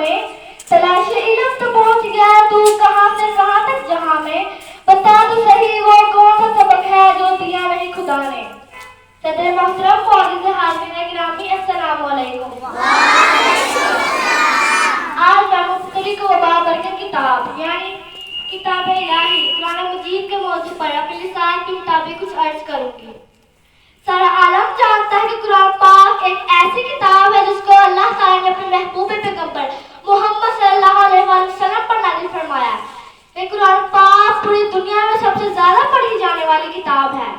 میں تلاش علم تو پہنچ گیا تو کہاں سے کہاں تک جہاں میں بتا تو صحیح وہ کون سا سبق ہے جو دیا نہیں خدا نے. صدر محترم معزز حاضرین گرامی السلام علیکم. آج میں مختلف و بابرکت کتاب یعنی کتاب الہی قرآن مجید کے موضوع پر اپنے لسان کے مطابق کچھ عرض کروں گی. سارا عالم جانتا ہے کہ قرآن پاک ایک ایسی کتاب ہے جس کو اللہ تعالیٰ نے اپنے محبوب پیغمبر محمد صلی اللہ علیہ وسلم پر نازل فرمایا ہے. یہ قرآن پاک پوری دنیا میں سب سے زیادہ پڑھی جانے والی کتاب ہے.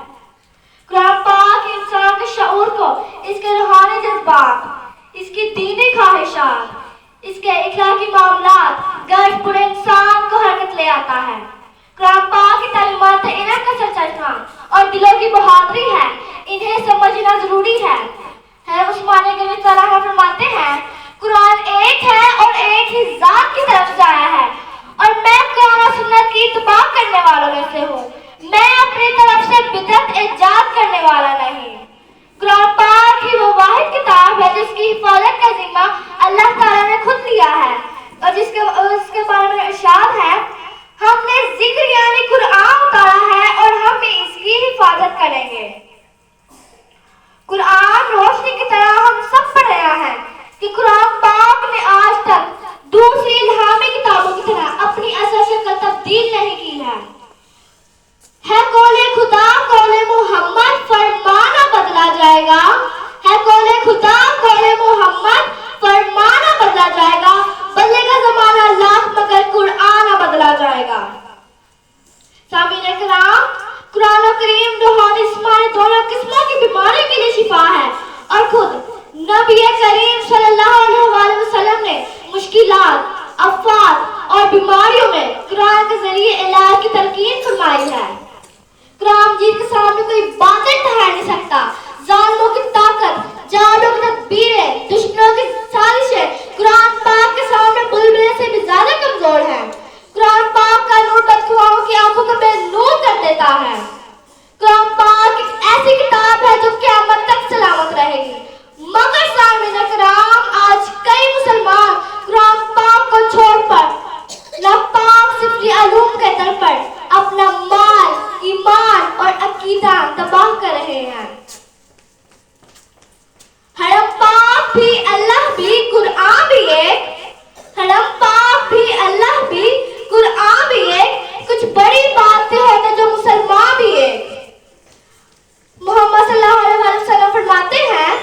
قرآن پاک انسان کے شعور کو اس کے روحانی جذبات، اس کی دینی خواہشات، اس کے اخلاقی معاملات غرض پورے انسان کو حرکت لے آتا ہے. قرآن پاک کی تعلیمات انہیں کا چرچا اور دلوں کی بہادری ہے، انہیں سمجھنا ضروری ہے. عثمانی غنی تعالیٰ فرماتے ہیں قرآن ایک ہے اور ایک ہی ذات کی طرف سے آیا ہے اور میں قرآن و سنت کی اتباع کرنے والوں میں سے ہوں. میں اپنی طرف سے بدعت ایجاد کرنے والا نہیں. قرآن پاک ہی وہ واحد کتاب ہے جس کی حفاظت کا ذمہ اللہ تعالیٰ نے خود لیا ہے اور اس کے بارے میں ارشاد ہے ہم نے ذکر یعنی قرآن اتارا ہے اور ہم اس کی حفاظت کریں گے. قرآن روشنی کی طرح ہم سب پر آیا ہے کہ قرآن پاک نے آج تک دوسری الہامی کتابوں کی طرح اپنی اصل شکل تبدیل نہیں کی ہے. قول خدا قول محمد فرمانا بدلا جائے گا. ہے قول خدا قول محمد فرمانا بدلا جائے گا. بدلے گا زمانہ لاکھ مگر قرآن بدلا جائے گا. سامعین کرام، قرآن کریم روحانی جسمانی دونوں قسموں کی بیماری کے لیے شفا ہے اور خود نبی کریم صلی اللہ علیہ وسلم نے مشکلات، آفات اور بیماریوں میں قرآن کے ذریعے علاج کی تلقین فرمائی ہے. قرآن مجید کے سامنے کوئی باطل ٹھہر نہیں سکتا. ظالموں کی طاقت، جادو کی تدبیریں، دشمنوں کی سازشیں قرآن پاک کے سامنے بلبلے سے بھی زیادہ کمزور ہیں. قرآن پاک کا نور بدخواہوں کی آنکھوں کو بے نور کر دیتا ہے. قرآن پاک ایک ایسی کتاب ہے جو قیامت تک سلامت رہے گی. مگر سامعین کرام، آج کئی مسلمان قرآن پاک کو چھوڑ کر ناپاک صفری علوم کے در پر اپنا مال، ایمان اور عقیدہ تباہ کر رہے ہیں. حرم پاک بھی اللہ بھی قرآن بھی ایک. حرم پاک بھی اللہ بھی قرآن بھی ایک. کچھ بڑی باتیں ہوتے جو مسلمان بھی ایک. محمد صلی اللہ علیہ وسلم فرماتے ہیں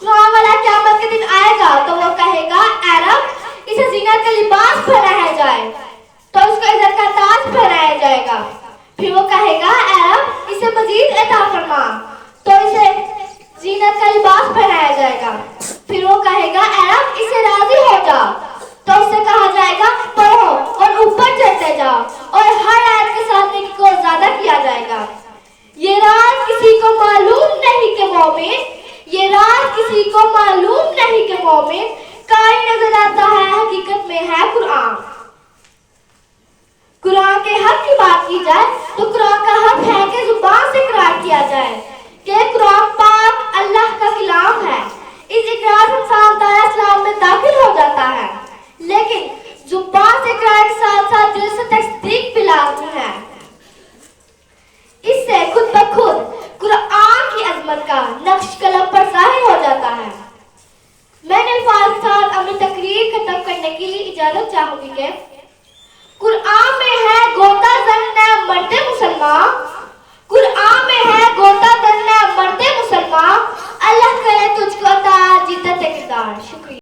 قرآن والا قیامت کے دن آئے گا تو وہ کہے گا اے رب اسے زینت کا لباس پہنایا جائے تو اس کو عزت کا تاج پہنایا جائے گا. پھر وہ کہے گا اے رب اسے مزید عطا فرما تو اسے زینت کا لباس پہنایا جائے گا. پھر وہ کہے گا اے رب اسے راضی ہو جا تو اسے کہا جائے گا پڑھو اور اوپر چڑھتے جاؤ اور ہر آیت کے ساتھ نیکی کو زیادہ کیا جائے گا. یہ راز کسی کو معلوم نہیں کہ مومن، یہ راز کسی کو معلوم نہیں کہ مومن کاری نظر آتا ہے حقیقت میں ہے قرآن. قرآن کے حق کی بات کی جائے تو قرآن کا حق ہے کہ زبان سے اقرار کیا جائے کہ قرآن پاک اللہ کا کلام ہے. اس اقرار سے انسان دائرہ اسلام میں داخل ہو جاتا ہے، لیکن زبان سے اقرار کے ساتھ ساتھ دل سے تصدیق بھی لازمی ہے. اس سے خود بخود قرآن کی عظمت کا نقش قلم پر ظاہر ہو جاتا ہے. میں نے الفاظ کے ساتھ اپنی تقریر ختم کرنے کے لیے اجازت چاہوں گی کہ قرآن میں